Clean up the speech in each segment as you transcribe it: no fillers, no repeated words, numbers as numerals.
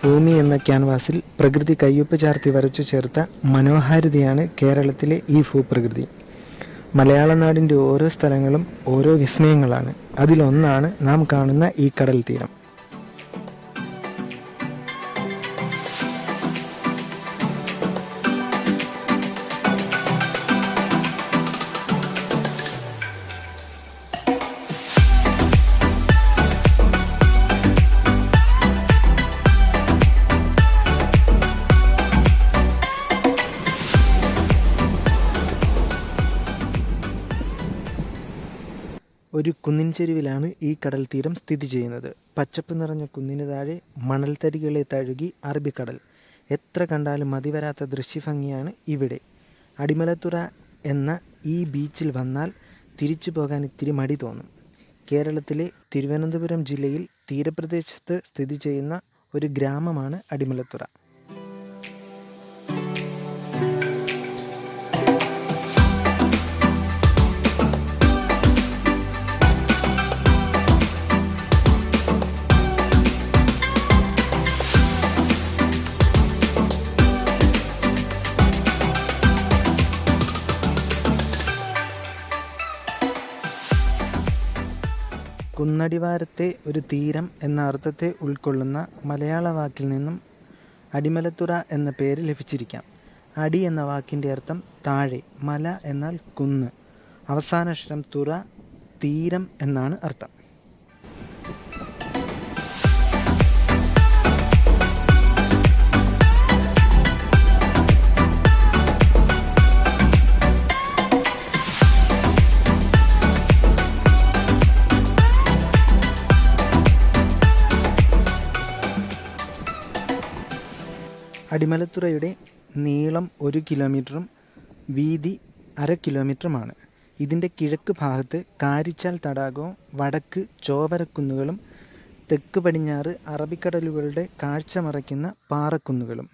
ഭൂമി എന്ന ക്യാൻവാസിൽ പ്രകൃതി കയ്യൊപ്പ് ചാർത്തി വരച്ചു ചേർത്ത മനോഹാരിതയാണ് കേരളത്തിലെ ഈ ഭൂപ്രകൃതി. മലയാള നാടിൻ്റെ ഓരോ സ്ഥലങ്ങളും ഓരോ വിസ്മയങ്ങളാണ്. അതിലൊന്നാണ് നാം കാണുന്ന ഈ കടൽ തീരം. ഒരു കുന്നിൻ ചെരുവിലാണ് ഈ കടൽ തീരം സ്ഥിതി ചെയ്യുന്നത്. പച്ചപ്പ് നിറഞ്ഞ കുന്നിന് താഴെ മണൽത്തരികളെ തഴുകി അറബിക്കടൽ. എത്ര കണ്ടാലും മതിവരാത്ത ദൃശ്യഭംഗിയാണ് ഇവിടെ. അടിമലത്തുറ എന്ന ഈ ബീച്ചിൽ വന്നാൽ തിരിച്ചു പോകാൻ ഇത്തിരി മടി തോന്നും. കേരളത്തിലെ തിരുവനന്തപുരം ജില്ലയിൽ തീരപ്രദേശത്ത് സ്ഥിതി ചെയ്യുന്ന ഒരു ഗ്രാമമാണ് അടിമലത്തുറ. കുന്നടിവാരത്തെ ഒരു തീരം എന്ന അർത്ഥത്തെ ഉൾക്കൊള്ളുന്ന മലയാള വാക്കിൽ നിന്നും അടിമലത്തുറ എന്ന പേര് ലഭിച്ചിരിക്കാം. അടി എന്ന വാക്കിൻ്റെ അർത്ഥം താഴെ, മല എന്നാൽ കുന്ന്, അവസാനാക്ഷരം തുറ, തീരം എന്നാണ് അർത്ഥം. അടിമലത്തുറയുടെ നീളം 1 കിലോമീറ്ററും വീതി 1/2 കിലോമീറ്ററുമാണ്. ഇതിൻ്റെ കിഴക്ക് ഭാഗത്ത് കാരിച്ചാൽ തടാകവും വടക്ക് ചോവരക്കുന്നുകളും തെക്ക് പടിഞ്ഞാറ് അറബിക്കടലുകളുടെ കാഴ്ച മറയ്ക്കുന്ന പാറക്കുന്നുകളും.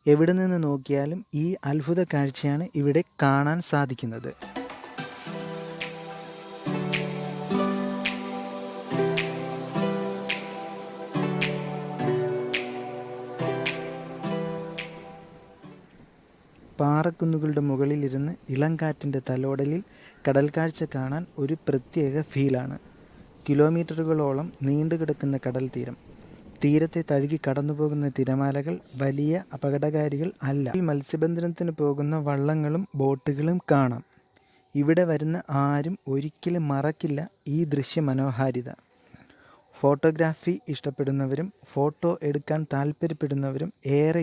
എവിടെ നിന്ന് നോക്കിയാലും ഈ അത്ഭുത കാഴ്ചയാണ് ഇവിടെ കാണാൻ സാധിക്കുന്നത്. പാറക്കുന്നുകളുടെ മുകളിലിരുന്ന് ഇളംകാറ്റിൻ്റെ തലോടലിൽ കടൽ കാഴ്ച കാണാൻ ഒരു പ്രത്യേക ഫീലാണ്. കിലോമീറ്ററുകളോളം നീണ്ടുകിടക്കുന്ന കടൽ തീരം. തീരത്തെ തഴുകി കടന്നുപോകുന്ന തിരമാലകൾ വലിയ അപകടകാരികൾ അല്ല. മത്സ്യബന്ധനത്തിന് പോകുന്ന വള്ളങ്ങളും ബോട്ടുകളും കാണാം. ഇവിടെ വരുന്ന ആരും ഒരിക്കലും മറക്കില്ല ഈ ദൃശ്യ മനോഹാരിത. ഫോട്ടോഗ്രാഫി ഇഷ്ടപ്പെടുന്നവരും ഫോട്ടോ എടുക്കാൻ താല്പര്യപ്പെടുന്നവരും ഏറെ